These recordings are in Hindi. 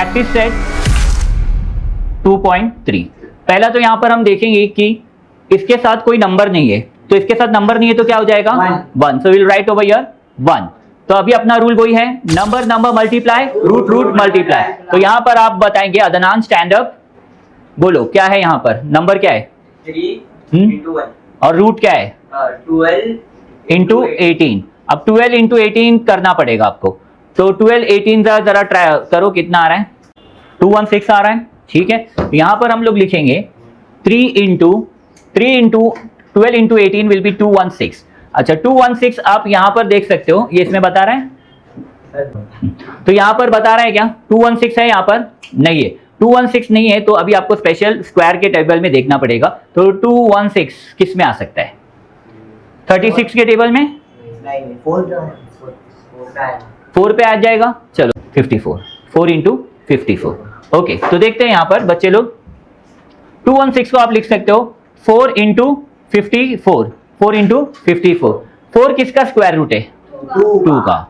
Practice set 2.3। पहला तो यहां पर हम देखेंगे कि इसके साथ कोई नंबर नहीं है, तो इसके साथ नंबर नहीं है तो क्या हो जाएगा 1, so will write over here 1। तो अभी अपना रूल वही है, number number multiply, root root multiply. तो यहां पर आप बताएंगे अदनान स्टैंड अप, बोलो क्या है यहाँ पर, नंबर क्या है 3 into 1 और रूट क्या है 12 इंटू 18। अब 12 इंटू 18 करना पड़ेगा आपको, तो 12 18 जरा ट्राई करो कितना आ रहा है, 216 आ रहा है, ठीक है। यहाँ पर हम लोग लिखेंगे 3 इंटू 12 इंटू 18 विल बी 216। अच्छा 216 आप यहाँ पर देख सकते हो, ये इसमें बता रहा है, तो यहाँ पर बता रहा है क्या 216 है, यहाँ पर नहीं है, 216 नहीं है, तो अभी आपको स्पेशल स्क्वायर के टेबल में देखना पड़ेगा। तो 216 किस में आ सकता है, 36 के टेबल में 4 पे आ जाएगा। चलो 54, 4 इंटू 54। ओके, तो देखते हैं यहाँ पर बच्चे लोग, 216 को आप लिख सकते हो 4 इंटू 54, 4 इंटू 54। 4 किसका स्क्वायर रूट है 2 का,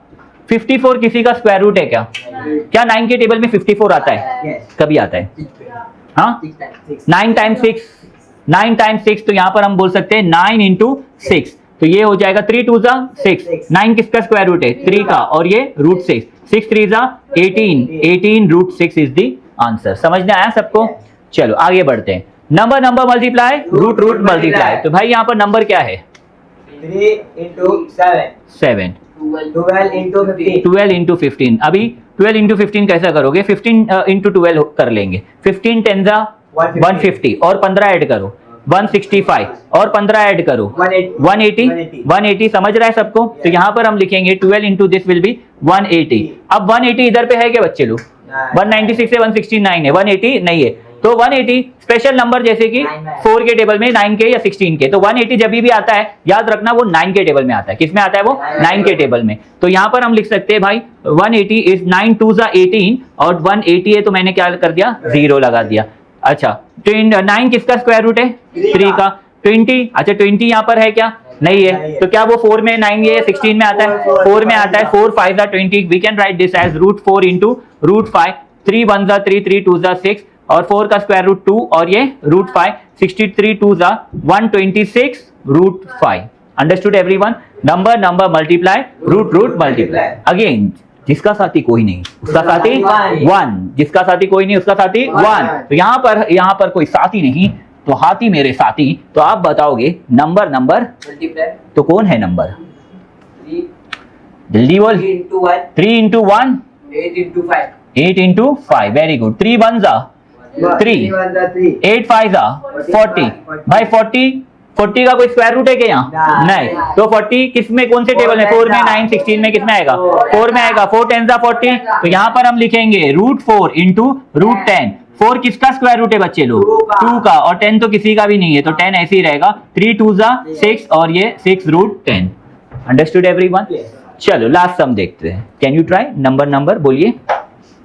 54 किसी का स्क्वायर रूट है क्या, क्या 9 के टेबल में 54 आता है, कभी आता है, हाँ 9 टाइम्स 6, 9 टाइम्स 6, तो यहाँ पर हम बोल सकते हैं 9 इंटू 6, तो ये हो जाएगा 3 2 जा 6, 9 किसका स्क्वायर रूट है 3 का, और ये रूट 6, 6 3 जा 18, 18 रूट 6 इज द आंसर। समझ में आया सबको? चलो आगे बढ़ते हैं, number number multiply, root root multiply. तो भाई यहाँ पर नंबर क्या है 3 into 7 12 into 15 12 इंटू 15। अभी 12 इंटू 15 कैसा करोगे, 15 इंटू 12 कर लेंगे, 15 10 जा 150 और 15 ऐड करो 165 और 15 ऐड करो 180। समझ रहा है सबको? तो यहाँ पर हम लिखेंगे 12 इंटू दिस विल बी 180। अब 180 इधर पे है क्या बच्चे लोग, 196 है, 169 है, 180 नहीं है, तो 180 स्पेशल नंबर जैसे कि 4 के टेबल में 9 के या 16 के, तो 180 जब भी आता है याद रखना वो 9 के टेबल में आता है। किस में आता है वो 9 के टेबल में। तो यहाँ पर हम लिख सकते हैं भाई 180 इज 9 2 जा 18 और 180 है तो मैंने क्या कर दिया 0 लगा दिया। अच्छा 9 किसका स्क्वायर रूट है 3 का, 20 अच्छा 20 यहाँ पर है क्या नहीं है, तो क्या वो 4 में 9 है 16 में आता है 4 में आता है, 4 5 जा 20, we can write this as root 4 into root 5, 3 1 जा 3, 3 2 जा 6 और 4 का स्क्वायर रूट 2 और ये रूट 5, 63 2 जा 126 root 5। Understood everyone? Number number multiply, root root multiply. Again जिसका साथी कोई नहीं उसका साथी 1, जिसका साथी कोई नहीं उसका साथी 1। तो यहाँ पर कोई साथी नहीं तो हाथी मेरे साथी। तो आप बताओगे नंबर नंबर तो कौन है नंबर, जल्दी बोल। 3 इंटू 1 8 इंटू 5, वेरी गुड। 3 1 जा 3, 8 5 जा 40। भाई 40 का कोई स्क्वायर रूट है क्या यहाँ नहीं, तो 40 किस में कौन से टेबल में 4 में 9 16 में किस में आएगा 4 में आएगा, 4 10 जा 40। तो यहाँ पर हम लिखेंगे रूट 4 इंटू रूट 10। 4 किसका स्क्वायर रूट है बच्चे लोग 2 का, और 10 तो किसी का भी नहीं है तो 10 ऐसे ही रहेगा। 3 2 जा 6 और ये 6 रूट 10। Understood everyone? चलो लास्ट सम देखते हैं, कैन यू ट्राई नंबर बोलिए।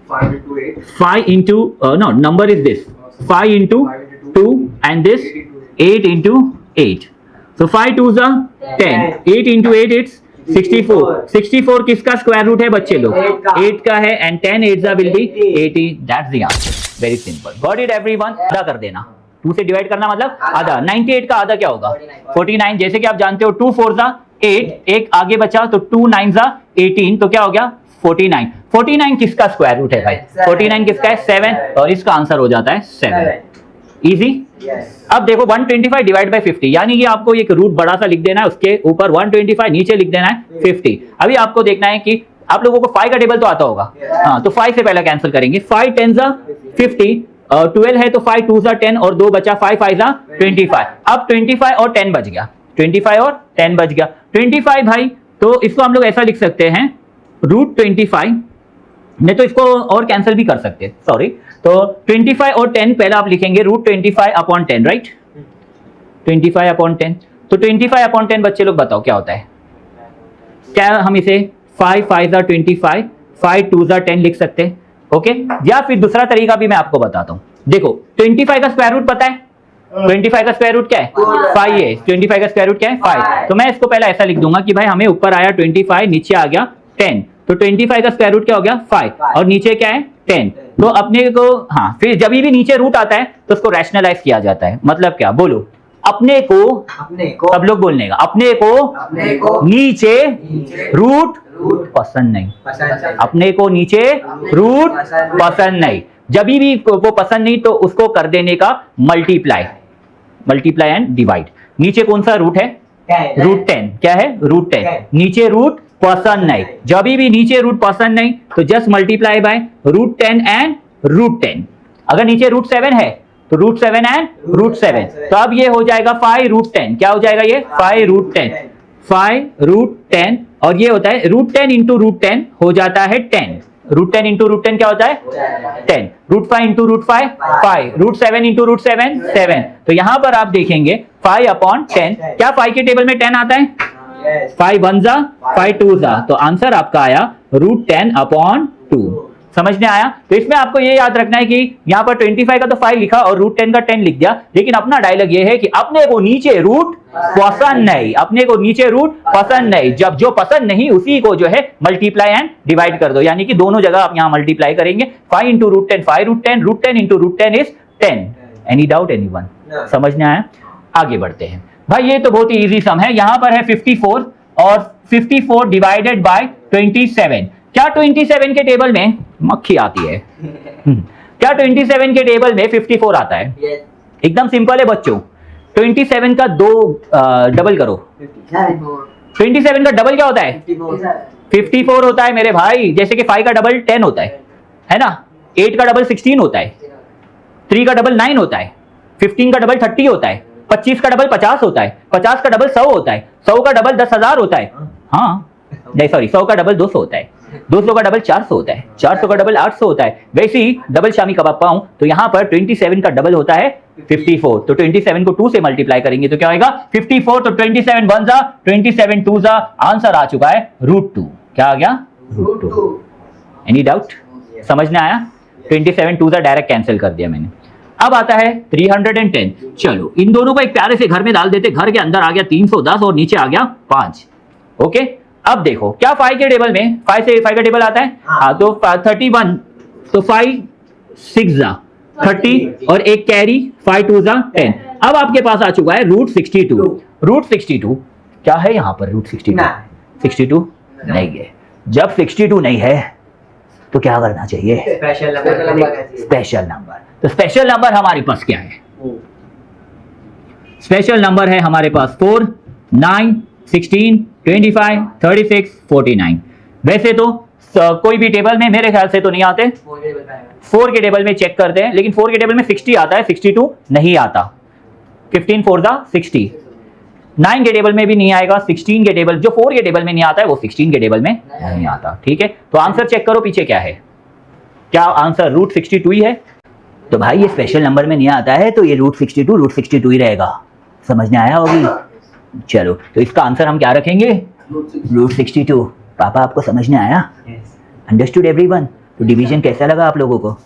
5 into 8 no, number is this 5 into 2 and this 8 into 8, so 5 2s are 10, 8 into 8 it's 64 किसका स्क्वायर रूट है बच्चे लोग 8 का है, and 10 8s will be 80, that's the answer, very simple, got it everyone? आधा कर देना, 2 से डिवाइड करना मतलब आधा, 98 का आधा क्या होगा 49। जैसे कि आप जानते हो 2 4 जा 8, एक आगे बचा तो 2 9 जा 18, तो क्या हो गया 49। 49 किसका स्क्वायर रूट है भाई 49 किसका है 7, और इसका आंसर हो जाता है 7। इजी? अब देखो 125 डिवाइड बाय 50, यानी कि आपको एक रूट बड़ा सा लिख देना है, उसके ऊपर 125 नीचे लिख देना है 50। अभी आपको देखना है कि आप लोगों को 5 का टेबल तो आता होगा, हाँ तो 5 से पहले कैंसिल करेंगे, 5 10 जा 50, 12 है तो 5 2 जा 10 और 2 बचा 5 5 जा 25। अब 25 और 10 बच गया, 25 और 10 बच गया 25 भाई, तो इसको हम लोग ऐसा लिख सकते हैं रूट 25, नहीं तो इसको और कैंसिल भी कर सकते हैं, सॉरी। तो 25 और 10 पहला आप लिखेंगे रूट 25 अपॉन 10, राइट 25 अपॉन 10। तो 25 अपॉन 10 बच्चे लोग बताओ क्या होता है, क्या हम इसे 5 5 जा 25, 5 2 जा 10 लिख सकते हैं, ओके। या फिर दूसरा तरीका भी मैं आपको बताता हूँ, देखो 25 का स्क्वायर रूट पता है, 25 का स्क्वायर रूट क्या है 5 है, 25 का स्क्वायर रूट क्या है 5, तो मैं इसको पहले ऐसा लिख दूंगा कि भाई हमें ऊपर आया 25 नीचे आ गया 10, तो 25 का स्क्वायर रूट क्या हो गया 5 और नीचे क्या है 10, तो अपने को, हाँ, फिर जब भी नीचे रूट आता है तो उसको रैशनलाइज किया जाता है। मतलब क्या, बोलो, अपने को सब लोग बोलने का, अपने को नीचे रूट पसंद नहीं, अपने को नीचे रूट पसंद नहीं, जब भी वो पसंद नहीं तो उसको कर देने का मल्टीप्लाई एंड डिवाइड। नीचे कौन सा रूट है? रूट 10। क्या है? रूट 10। नीचे रूट पसंद नहीं, जब भी नीचे रूट पसंद नहीं तो just multiply by root 10 and root 10। अगर नीचे रूट 7 है तो रूट 7 एंड रूट 7, तो अब ये हो जाएगा 5 रूट 10। क्या हो जाएगा ये? 5 रूट 10, 5 रूट 10, और ये होता है रूट 10 इंटू रूट 10 हो जाता है 10। रूट 10 इंटू रूट 10 क्या होता है? 10। Root 5 into root 5 5, root 7 into root 7 7। तो यहां पर आप देखेंगे 5 अपॉन 10, क्या 5 के टेबल में 10 आता है? 5 1 जा, 5 2 जा, तो आंसर आपका आया रूट 10 अपॉन 2। समझने आया? तो इसमें आपको ये याद रखना है कि यहाँ पर 25 का तो 5 लिखा और रूट 10 का 10 लिख दिया, लेकिन अपना डायलॉग ये है कि अपने को नीचे रूट पसंद नहीं, अपने को नीचे रूट पसंद नहीं, जब जो पसंद नहीं उसी को जो है मल्टीप्लाई एंड डिवाइड कर दो, यानी कि दोनों जगह आप यहाँ मल्टीप्लाई करेंगे। 5 into root 10 5 root 10, root 10 into root 10 is 10। Any doubt anyone? समझने आया? आगे बढ़ते हैं भाई, ये तो बहुत ही इजी सम है। यहाँ पर है 54 और 54 डिवाइडेड बाय 27। क्या 27 के टेबल में मक्खी आती है? क्या 27 के टेबल में 54 आता है? एकदम सिंपल है बच्चों, 27 का 2 डबल करो। 27 का डबल क्या होता है? 54 होता है मेरे भाई। जैसे कि 5 का डबल 10 होता है ना? 8 का डबल 16 होता है, 3 का डबल 9 होता है, 15 का डबल 30 होता है, 25 का डबल 50 होता है, 50 का डबल 100 होता है, 100 का डबल 10,000 होता है, हाँ नहीं सॉरी 100 का डबल 200 होता है, 200 का डबल 400 होता है, 400 का डबल 800 होता है। वैसे ही डबल शामी कबाब पाऊं तो यहाँ पर 27 का डबल होता है 54, तो 27 को 2 से मल्टीप्लाई करेंगे तो क्या होगा? 54, तो 27 1 जा, 27 2 जा, आंसर आ चुका है रूट 2। क्या आ गया? रूट 2। Any doubt? समझने आया? 27 2 जा डायरेक्ट कैंसिल कर दिया मैंने। अब आता है 310। चलो इन दोनों को एक प्यारे से घर में डाल देते। घर के अंदर आ गया 310 और नीचे आ गया 5। ओके, अब देखो क्या 5 के टेबल में 5 से 5 का टेबल आता है, हाँ, तो 31, तो 5 6 जा 30 और एक कैरी 5 2 जा 10। अब आपके पास आ चुका है रूट 62। रूट 62 क्या है यहाँ पर? रूट 62 नहीं है। जब 62 नहीं है तो क्या करना चाहिए? Special number. तो स्पेशल नंबर हमारे पास क्या है? स्पेशल नंबर है हमारे पास 4 9 16 25 36 49। वैसे तो कोई भी टेबल में मेरे ख्याल से तो नहीं आते, 4 के टेबल में चेक करते हैं, लेकिन 4 के टेबल में 60 आता है, 62 नहीं आता। 15 4 दा 60। 9 के टेबल में भी नहीं आएगा। 16 के टेबल, जो 4 के टेबल में नहीं आता है वो 16 के टेबल में नहीं आता। ठीक है, तो आंसर चेक करो पीछे क्या है। क्या आंसर रूट 62 ही है? तो भाई ये स्पेशल नंबर में नहीं आता है तो ये रूट 62 ही रहेगा। समझने आया होगी? चलो तो इसका आंसर हम क्या रखेंगे? रूट 62। पापा आपको समझने आया? Understood everyone? तो डिवीजन कैसा लगा आप लोगों को?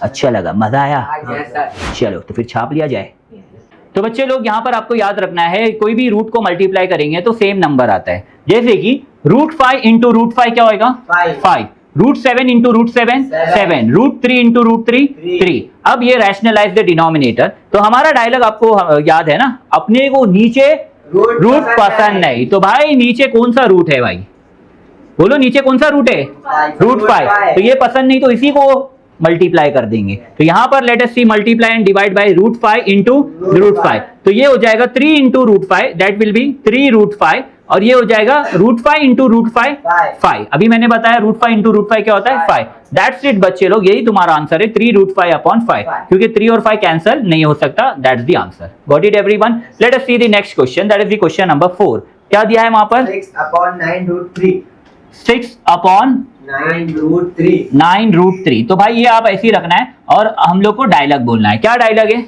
अच्छा लगा, मजा आया? चलो तो फिर छाप लिया जाए। तो बच्चे लोग यहाँ पर आपको याद रखना है, कोई भी रूट को मल्टीप्लाई करेंगे तो सेम नंबर आता है। जैसे कि रूट 5 इंटू रूट 5 क्या होगा? 5। Root 7 into root 7 7। Root 3 into root 3 3। अब ये रैशनलाइज द डिनोमिनेटर। तो हमारा डायलॉग आपको याद है ना, अपने को नीचे रूट पसंद नहीं। तो भाई नीचे कौन सा रूट है भाई? बोलो नीचे कौन सा रूट है? रूट 5। तो ये पसंद नहीं तो इसी को मल्टीप्लाई कर देंगे। तो यहां पर let us see multiply and divide by root 5 into root 5। तो ये हो जाएगा 3 into root 5, that will be 3 root 5। और ये हो जाएगा रूट 5 इंटू रूट 5 5। अभी मैंने बताया रूट 5 इंटू रूट 5 क्या होता है? 5। दैट्स इट बच्चे लोग, यही तुम्हारा आंसर है 3 रूट 5 अपॉन 5, क्योंकि 3 और 5 कैंसिल नहीं हो सकता। That's the answer. Got it everyone? Let us see the next question, that is the question number 4। क्या दिया है वहां पर? 6 upon 9 root 3। 6 upon 9 root 3। 9 root 3। तो भाई ये आप ऐसे ही रखना है और हम लोग को डायलॉग बोलना है। क्या डायलॉग है?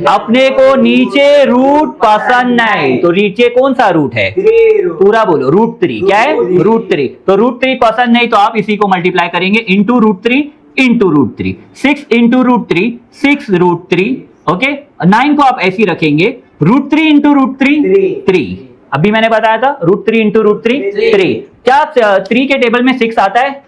अपने को नीचे रूट पसंद नहीं। तो नीचे कौन सा रूट है? पूरा बोलो, रूट 3। क्या है? रूट 3। तो रूट 3 पसंद नहीं तो आप इसी को मल्टीप्लाई करेंगे into root 3 into root 3। 6 into root 3 6 root 3। Okay, 9 को आप ऐसे ही रखेंगे रूट 3 इंटू रूट 3 3। अभी मैंने बताया था रूट 3 इंटू रूट 3 3। क्या 3 के टेबल में 6 आता है?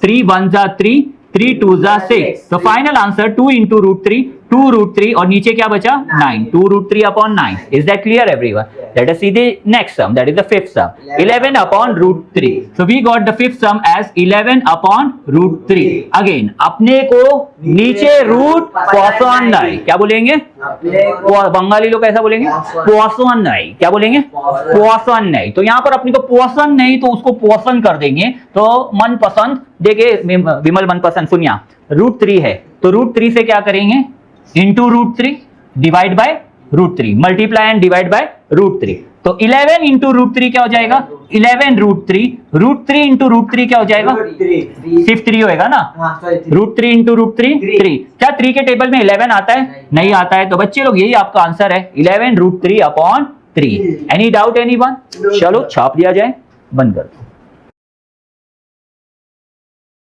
3 1 जा 3, 3 2 जा 6, तो final answer 2 into root 3, 2 root 3 और नीचे क्या बचा 9, 2 root 3 upon 9. Is that clear everyone? Let us see the next sum, that is the fifth sum. 11 upon root 3. So we got the fifth sum as 11 upon root 3. Again अपने को नीचे रूट पॉइसन नहीं, क्या बोलेंगे? बंगाली लोग ऐसा बोलेंगे पॉइसन नहीं, क्या बोलेंगे? पॉइसन नहीं. तो यहाँ पर अपने को पॉइसन नहीं तो उसको पॉइसन कर देंगे. तो मनपसंद देखिए विमल मनपसंद सुनिया, रूट 3 है तो रूट 3 से क्या करेंगे? Into root 3 divide by root 3, multiply and divide by root 3. तो 11 इंटू रूट 3 क्या हो जाएगा? 11 रूट 3. रूट 3 इंटू रूट 3 क्या हो जाएगा? सिर्फ 3 होएगा ना. Root 3 into root 3 3. क्या 3 के टेबल में 11 आता है? नहीं आता है. तो बच्चे लोग यही आपका आंसर है 11 root 3 upon 3. Any doubt anyone? चलो छाप दिया जाए, बंद कर.